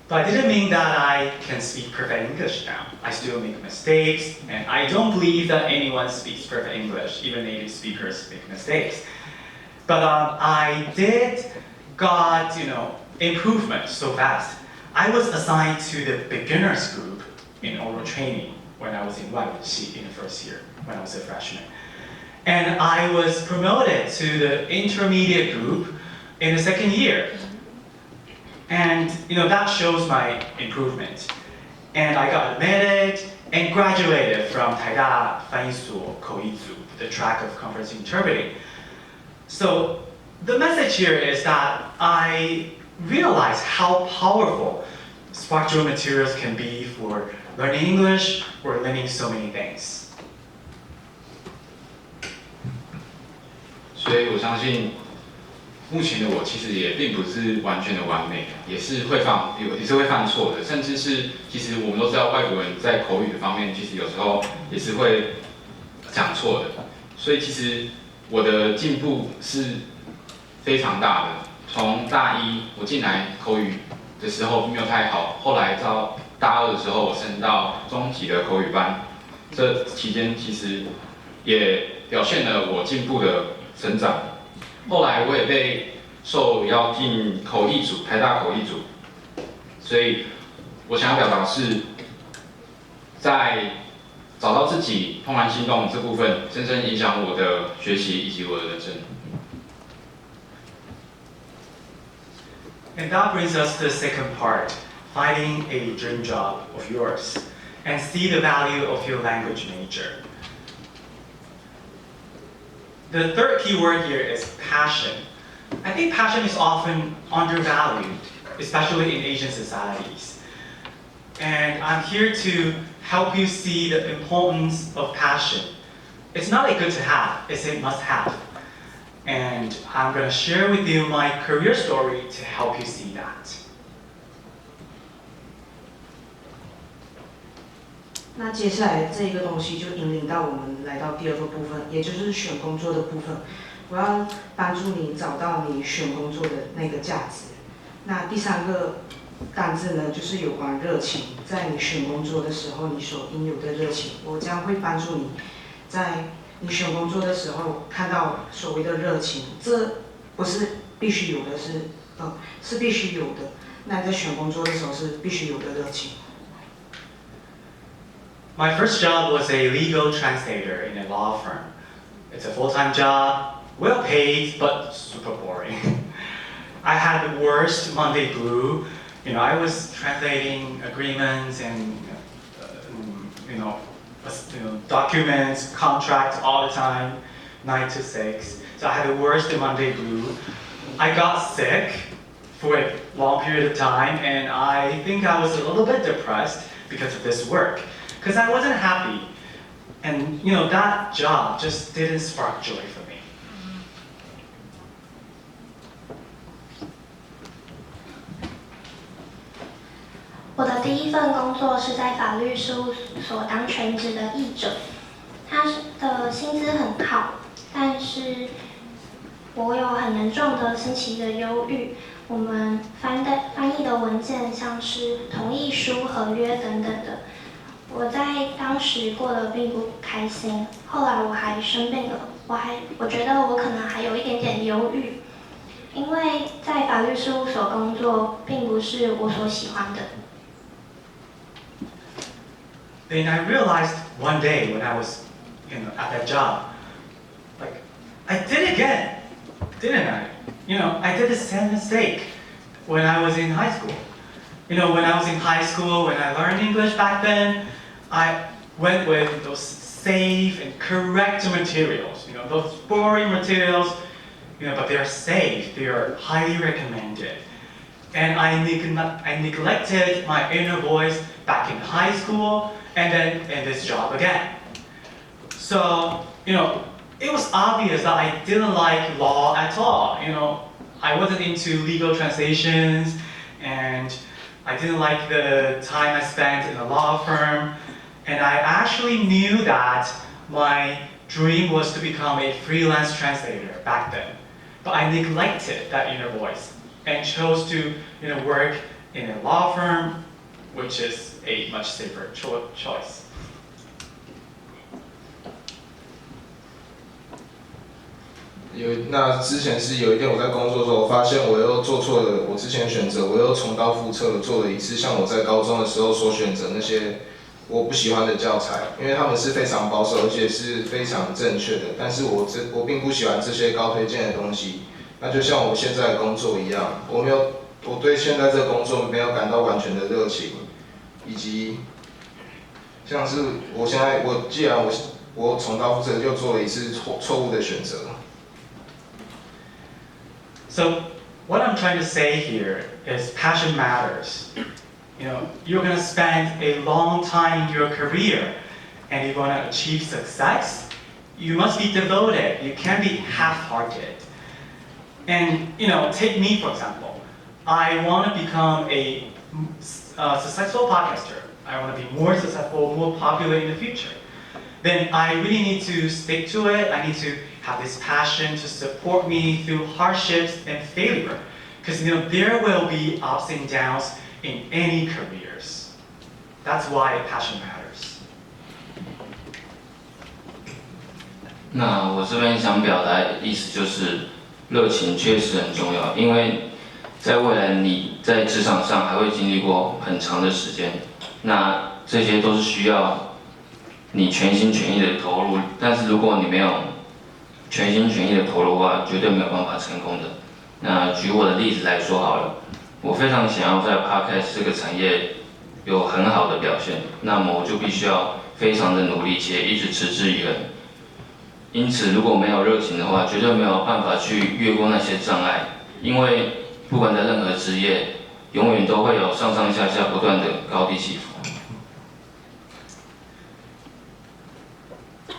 But it didn't mean that I can speak perfect English now. I still make mistakes, and I don't believe that anyone speaks perfect English. Even native speakers make mistakes. But I did got improvement so fast. I was assigned to the beginners group in oral training when I was in 外文系 in the first year, when I was a freshman. And I was promoted to the intermediate group in the second year. And that shows my improvement. And I got admitted and graduated from 台大翻译所口译组, the track of conference interpreting. So the message here is that I realized how powerful structural materials can be for learning English or learning so many things. 所以我相信，目前的我其实也并不是完全的完美，也是会犯错的，甚至是其实我们都知道外国人在口语的方面，其实有时候也是会讲错的。所以其实我的进步是非常大的。从大一我进来口语的时候没有太好，后来到大二的时候我升到中级的口语班，这期间其实也表现了我进步的成长。后来我也被受邀进口译组，台大口译组，所以我想要表达是，在找到自己怦然心动这部分，深深影响我的学习以及我的人生。And that brings us to the second part, finding a dream job of yours, and see the value of your language major. The third key word here is passion. I think passion is often undervalued, especially in Asian societies. And I'm here to help you see the importance of passion. It's not a good to have, it's a must have. And I'm going to share with you my career story to help you see that. 那接下来这个东西就引领到我们来到第二个部分，也就是选工作的部分。我要帮助你找到你选工作的那个价值。那第三个单字呢，就是有关热情。在你选工作的时候，你所应有的热情，我将会帮助你，在你选工作的时候看到所谓的热情。这不是必须有的，是必须有的。那你在选工作的时候是必须有的热情。My first job was a legal translator in a law firm. It's a full-time job, well paid, but super boring. I had the worst Monday blue. I was translating agreements and documents, contracts all the time, 9 to 6. So I had the worst Monday blue. I got sick for a long period of time, and I think I was a little bit depressed because of this work. Because I wasn't happy. And that job just didn't spark joy for me. 我的第一份工作是在法律事务所当全职的译者，他的薪资很好，但是我有很严重的星期的忧郁。我们翻译的文件像是同意书、合约等等的。我在当时过得并不开心，后来我还生病了，我觉得我可能还有一点点忧郁，因为在法律事务所工作并不是我所喜欢的。Then I realized one day when I was, at that job, like I did it again, didn't I? I did the same mistake when I was in high school. When I was in high school, when I learned English back then, I went with those safe and correct materials, those boring materials, but they're safe, they are highly recommended. And I neglected my inner voice back in high school and then in this job again. So, it was obvious that I didn't like law at all. I wasn't into legal translations, and I didn't like the time I spent in a law firm. And I actually knew that my dream was to become a freelance translator back then. But I neglected that inner voice and chose to work in a law firm, which is a much safer choice. 那之前是有一天我在工作的时候，我发现我又做错了我之前的选择，我又重蹈覆辙做了一次像我在高中的时候所选择那些我不喜欢的教材，因为他们是非常保守而且是非常正确的，但是我并不喜欢这些高推荐的东西。那就像我现在的工作一样，我对现在这个工作没有感到完全的热情，以及像是既然我重蹈覆辙又做了一次错误的选择。So what I'm trying to say here is passion matters. You're going to spend a long time in your career and you're going to achieve success. You must be devoted. You can't be half-hearted. And, take me, for example. I want to become a successful podcaster. I want to be more successful, more popular in the future. Then I really need to stick to it. I need to have this passion to support me through hardships and failure. Because there will be ups and downs in any careers. That's why passion matters. 那我这边想表达的意思就是，热情确实很重要，因为在未来你在职场上还会经历过很长的时间，那这些都是需要你全心全意的投入。但是如果你没有全心全意的投入的话，绝对没有办法成功的。那举我的例子来说好了，我非常想要在 Podcast 这个产业有很好的表现，那么我就必须要非常的努力且一直持之以恒。因此，如果没有热情的话，绝对没有办法去越过那些障碍，因为不管在任何职业，永远都会有上上下下不断的高低起伏。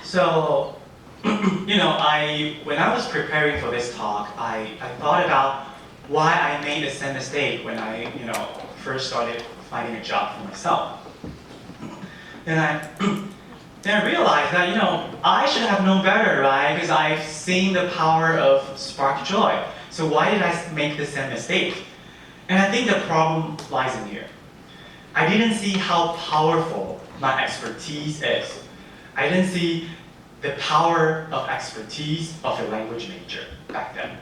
So, when I was preparing for this talk, I thought about why I made the same mistake when I, first started finding a job for myself. Then I realized that, I should have known better, right? Because I've seen the power of spark joy. So why did I make the same mistake? And I think the problem lies in here. I didn't see how powerful my expertise is. I didn't see the power of expertise of a language major back then.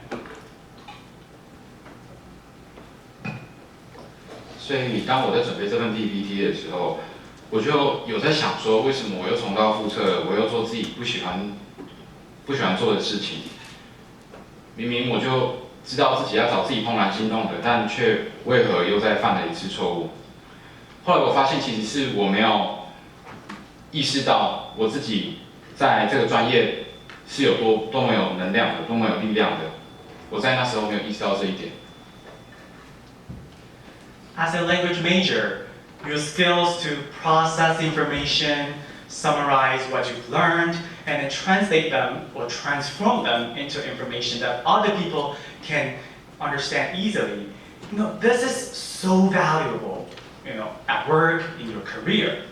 所以当我在准备这份 PPT 的时候，我就有在想说，为什么我又重蹈覆辙，我又做自己不喜欢做的事情？明明我就知道自己要找自己怦然心动的，但却为何又再犯了一次错误？后来我发现，其实是我没有意识到我自己在这个专业是有多么有能量的，多么有力量的。我在那时候没有意识到这一点。As a language major, your skills to process information, summarize what you've learned, and then translate them or transform them into information that other people can understand easily. This is so valuable, at work, in your career.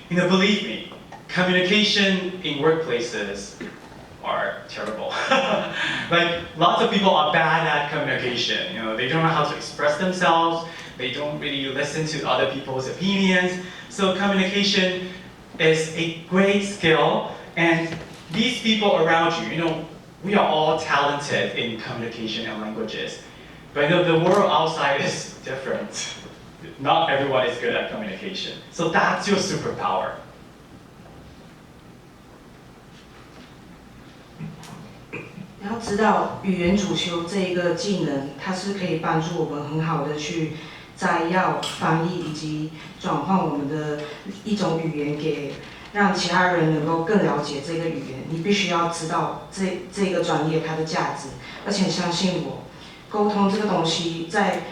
Believe me, communication in workplaces are terrible. Like, lots of people are bad at communication. They don't know how to express themselves. They don't really listen to other people's opinions. So communication is a great skill, and these people around you, we are all talented in communication and languages. But the world outside is different. Not everyone is good at communication. So that's your superpower. 你要知道，语言主修这一个技能，它是可以帮助我们很好的去摘要、翻译以及转换我们的一种语言给让其他人能够更了解这个语言。你必须要知道这个专业它的价值，而且相信我，沟通这个东西在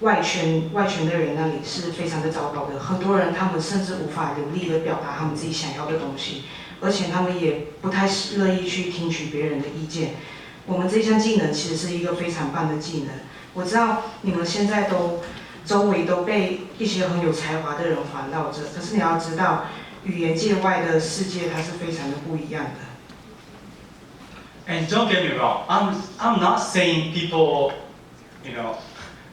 外圈的人那里是非常的糟糕的。很多人他们甚至无法流利的表达他们自己想要的东西。而且他们也不太乐意去听取别人的意见。我们这项技能其实是一个非常棒的技能。我知道你们现在周围都被一些很有才华的人环绕着，可是你要知道，语言界外的世界它是非常的不一样的。And don't get me wrong, I'm not saying people,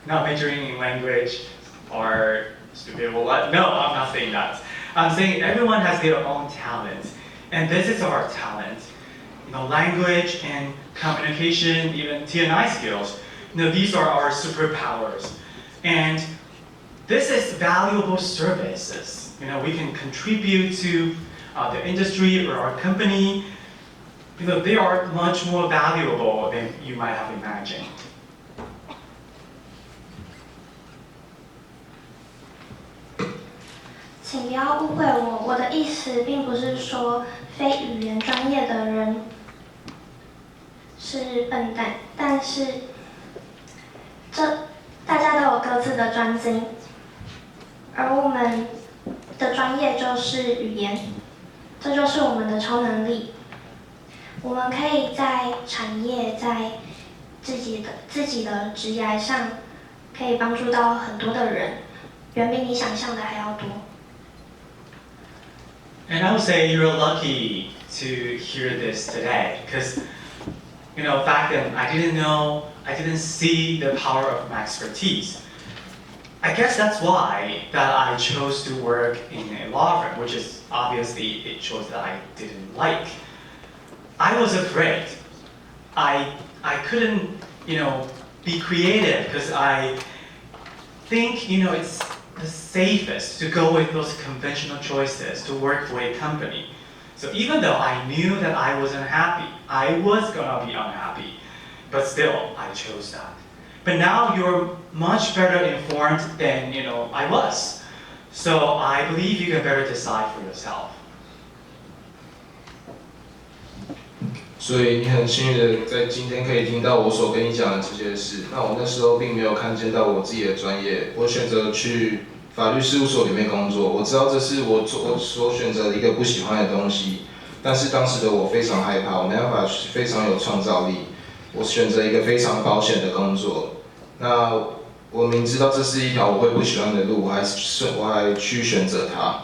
not majoring in language, or stupid or what. No, I'm not saying that. I'm saying everyone has their own talent, and this is our talent. Language and communication, even T&I skills. These are our superpowers, and this is valuable services. We can contribute to the industry or our company. They are much more valuable than you might have imagined. 请不要误会我，我的意思并不是说非语言专业的人是笨蛋，但是大家都有各自的专精，而我们的专业就是语言，这就是我们的超能力。我们可以在产业，在自己的职业上，可以帮助到很多的人，远比你想象的还要多。And I would say you're lucky to hear this today, because back then I didn't see the power of my expertise. I guess that's why that I chose to work in a law firm, which is obviously it shows that I didn't like. I was afraid. I couldn't, be creative because I think, it's the safest to go with those conventional choices to work for a company. So even though I knew that I wasn't happy, I was gonna be unhappy, but still I chose that. But now you're much better informed than I was. So I believe you can better decide for yourself. 所以你很幸运的在今天可以听到我所跟你讲的这些事。那我那时候并没有看见到我自己的专业，我选择去法律事务所里面工作。我知道这是我所选择的一个不喜欢的东西，但是当时的我非常害怕，我没办法非常有创造力。我选择一个非常保险的工作。那我明知道这是一条我会不喜欢的路，我还去选择它。